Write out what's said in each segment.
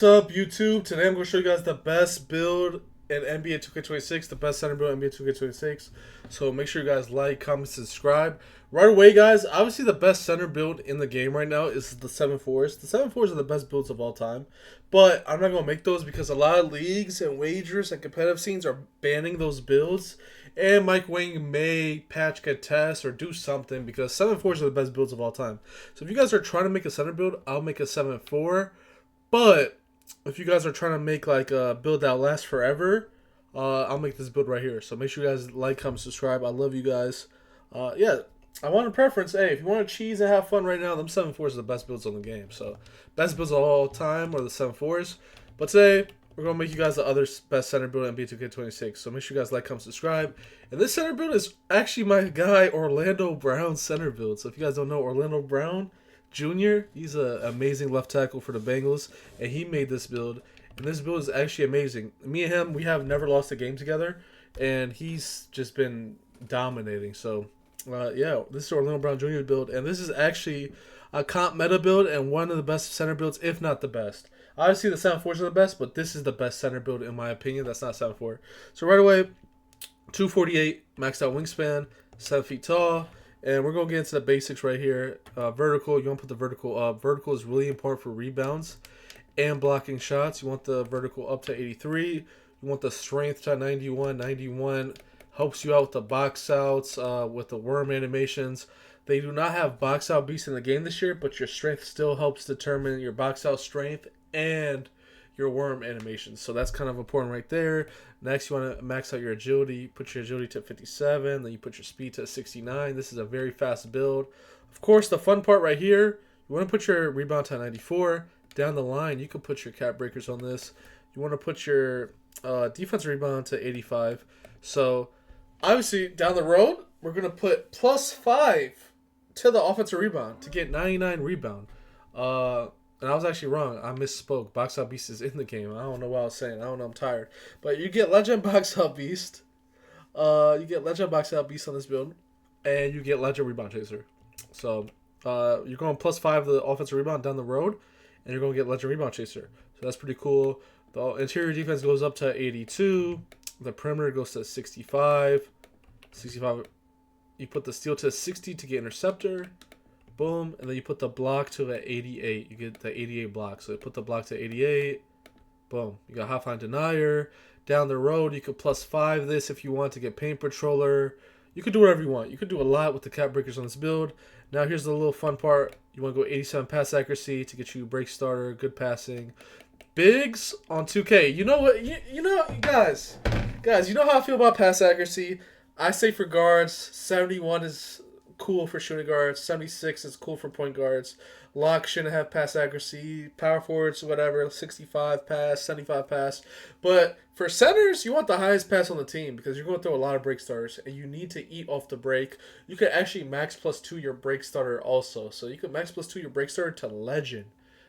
What's up, YouTube? Today I'm going to show you guys the best build in NBA 2K26, the best center build in NBA 2K26. So make sure you guys like, comment, subscribe. Right away, guys, obviously the best center build in the game right now is the 7-4s. The 7-4s are the best builds of all time. But I'm not going to make those because a lot of leagues and wagers and competitive scenes are banning those builds. And Mike Wang may patch contest or do something because 7-4s are the best builds of all time. So if you guys are trying to make a center build, I'll make a 7-4. But if you guys are trying to make like a build that lasts forever, I'll make this build right here. So make sure you guys like, comment, subscribe. I love you guys. Yeah, I want a preference. Hey, if you want to cheese and have fun right now, them 7-4s are the best builds on the game. So best builds of all time are the 7-4s. But today we're gonna make you guys the other best center build in B2K26. So make sure you guys like, comment, subscribe. And this center build is actually my guy Orlando Brown's center build. So if you guys don't know Orlando Brown Jr., he's an amazing left tackle for the Bengals, and he made this build. And this build is actually amazing. Me and him, we have never lost a game together, and he's just been dominating. So, yeah, this is Orlando Brown Jr. build, and this is actually a comp meta build and one of the best center builds, if not the best. Obviously, the 7-4s are the best, but this is the best center build in my opinion. That's not 7-4. So right away, 248 maxed out wingspan, 7 feet tall. And we're going to get into the basics right here. Vertical, you want to put the vertical up. Vertical is really important for rebounds and blocking shots. You want the vertical up to 83. You want the strength to 91. 91 helps you out with the box outs, with the worm animations. They do not have box out beasts in the game this year, but your strength still helps determine your box out strength and your worm animations. So that's kind of important right there. Next, you want to max out your agility. Put your agility to 57. Then you put your speed to 69. This is a very fast build. Of course, the fun part right here, you want to put your rebound to 94. Down the line, you can put your cap breakers on this. You want to put your defense rebound to 85. So, obviously, down the road, we're going to put +5 to the offensive rebound to get 99 rebound. And I was actually wrong. I misspoke. Box Out Beast is in the game. I don't know what I was saying. I don't know. I'm tired. But you get Legend Box Out Beast. You get Legend Box Out Beast on this build. And you get Legend Rebound Chaser. So you're going +5 to the offensive rebound down the road. And you're going to get Legend Rebound Chaser. So that's pretty cool. The interior defense goes up to 82. The perimeter goes to 65. 65. You put the steal to 60 to get interceptor. Boom, and then you put the block to 88. You get the 88 block. So you put the block to 88. Boom. You got half line denier. Down the road, you could +5 this if you want to get paint patroller. You could do whatever you want. You could do a lot with the cap breakers on this build. Now here's the little fun part. You want to go 87 pass accuracy to get you break starter, good passing. Bigs on 2K. You know what? You know, guys, you know how I feel about pass accuracy. I say for guards, 71 is cool for shooting guards. 76 is cool for point guards. Lock shouldn't have pass accuracy. Power forwards, whatever, 65 pass, 75 pass. But for centers, you want the highest pass on the team because you're going through a lot of break starters and you need to eat off the break. You could actually max +2 your break starter also. So you could max +2 your break starter to legend.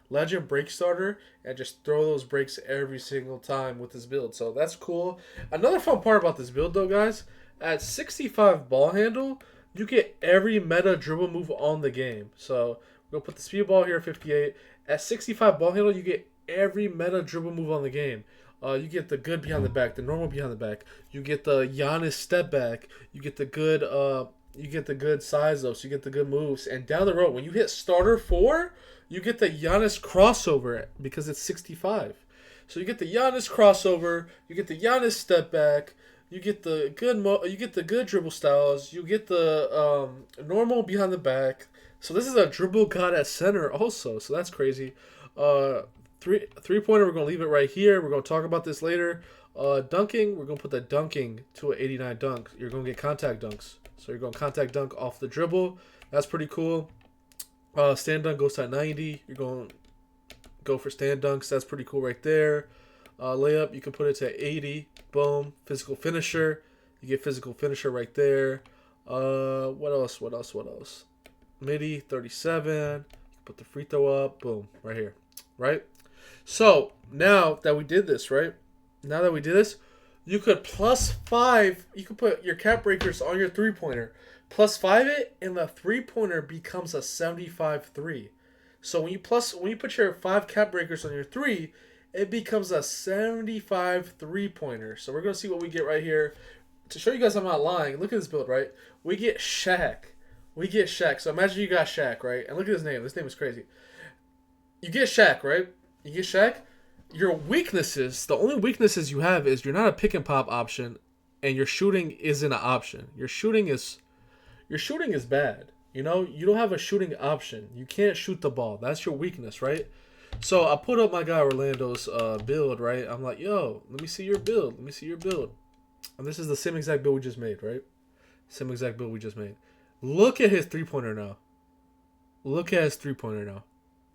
Legend break starter and just throw those breaks every single time with this build. So that's cool. Another fun part about this build though, guys, at 65 ball handle, you get every meta dribble move on the game. So we're going to put the speed ball here at 58. At 65 ball handle, you get every meta dribble move on the game. You get the good behind the back, the normal behind the back. You get the Giannis step back. You get the good size ups. You get the good moves. And down the road, when you hit starter 4, you get the Giannis crossover because it's 65. So you get the Giannis crossover. You get the Giannis step back. You get the good dribble styles. You get the normal behind the back. So this is a dribble god at center also. So that's crazy. Three-pointer, we're gonna leave it right here. We're gonna talk about this later. Dunking, we're gonna put the dunking to an 89 dunk. You're gonna get contact dunks. So you're gonna contact dunk off the dribble. That's pretty cool. Stand dunk goes to 90. You're gonna go for stand dunks. That's pretty cool right there. Layup, you can put it to 80. Boom. Physical finisher. You get physical finisher right there. What else? Midi, 37. You put the free throw up. Boom. Right here. Right? So, now that we did this, right? Now that we did this, you could +5. You could put your cap breakers on your three-pointer. +5 it, and the three-pointer becomes a 75-3. So when you put your 5 cap breakers on your 3, it becomes a 75 3-pointer. So we're going to see what we get right here. To show you guys I'm not lying, look at this build, right? We get Shaq. We get Shaq. So imagine you got Shaq, right? And look at his name. This name is crazy. You get Shaq, right? You get Shaq. Your weaknesses, the only weaknesses you have is you're not a pick and pop option, and your shooting isn't an option. Your shooting is bad. You know, you don't have a shooting option. You can't shoot the ball. That's your weakness, right? So I put up my guy Orlando's build, right? I'm like, yo, let me see your build. Let me see your build. And this is the same exact build we just made, right? Same exact build we just made. Look at his 3-pointer now. Look at his 3-pointer now.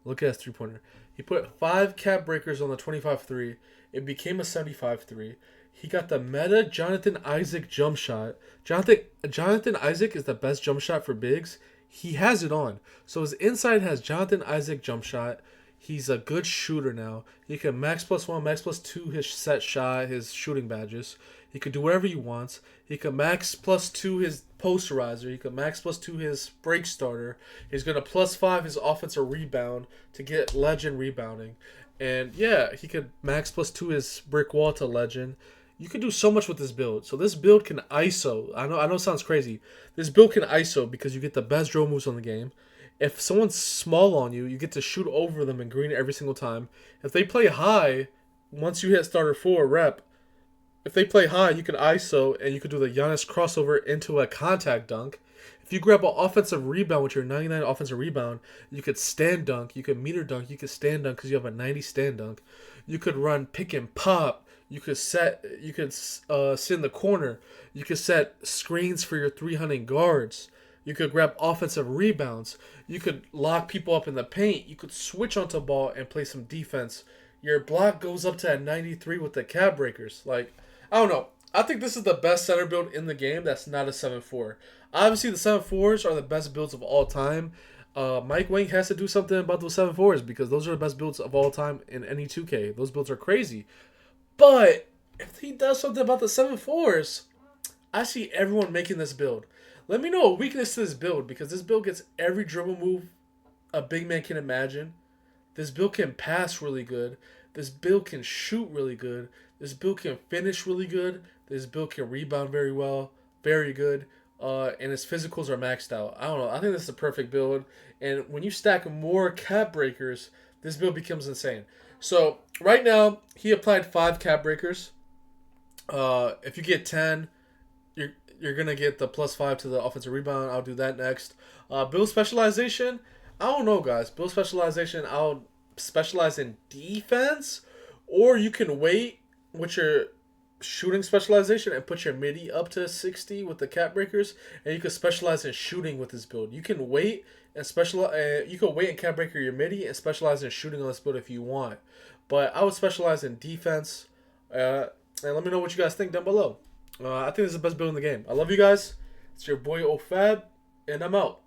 Look at his 3-pointer. He put 5 cap breakers on the 25-3. It became a 75-3. He got the meta Jonathan Isaac jump shot. Jonathan Isaac is the best jump shot for bigs. He has it on. So his inside has Jonathan Isaac jump shot. He's a good shooter now. He can max +1, max +2 his set shot, his shooting badges. He could do whatever he wants. He could max +2 his posterizer. He could max +2 his break starter. He's going to +5 his offensive rebound to get legend rebounding. And yeah, he could max +2 his brick wall to legend. You can do so much with this build. So this build can ISO. I know it sounds crazy. This build can ISO because you get the best drill moves on the game. If someone's small on you, you get to shoot over them and green every single time. If they play high, once you hit starter 4 rep, if they play high, you can ISO and you can do the Giannis crossover into a contact dunk. If you grab an offensive rebound with your 99 offensive rebound, you could stand dunk, you could meter dunk, you could stand dunk because you have a 90 stand dunk. You could run pick and pop. You could sit in the corner. You could set screens for your 300 guards. You could grab offensive rebounds. You could lock people up in the paint. You could switch onto ball and play some defense. Your block goes up to a 93 with the cab breakers. Like, I don't know. I think this is the best center build in the game that's not a 7-4. Obviously, the 7-4s are the best builds of all time. Mike Wang has to do something about those 7-4s because those are the best builds of all time in any 2K. Those builds are crazy. But if he does something about the 7-4s, I see everyone making this build. Let me know a weakness to this build because this build gets every dribble move a big man can imagine. This build can pass really good. This build can shoot really good. This build can finish really good. This build can rebound very well, very good. And his physicals are maxed out. I don't know. I think this is a perfect build. And when you stack more cap breakers, this build becomes insane. So right now, he applied 5 cap breakers. If you get 10, you're going to get the +5 to the offensive rebound. I'll do that next. Build specialization, I don't know, guys. Build specialization, I'll specialize in defense. Or you can wait with your shooting specialization and put your midi up to 60 with the cap breakers. And you can specialize in shooting with this build. You can wait and specialize. You can wait and cap breaker your midi and specialize in shooting on this build if you want. But I would specialize in defense. And let me know what you guys think down below. I think this is the best build in the game. I love you guys. It's your boy OFab, and I'm out.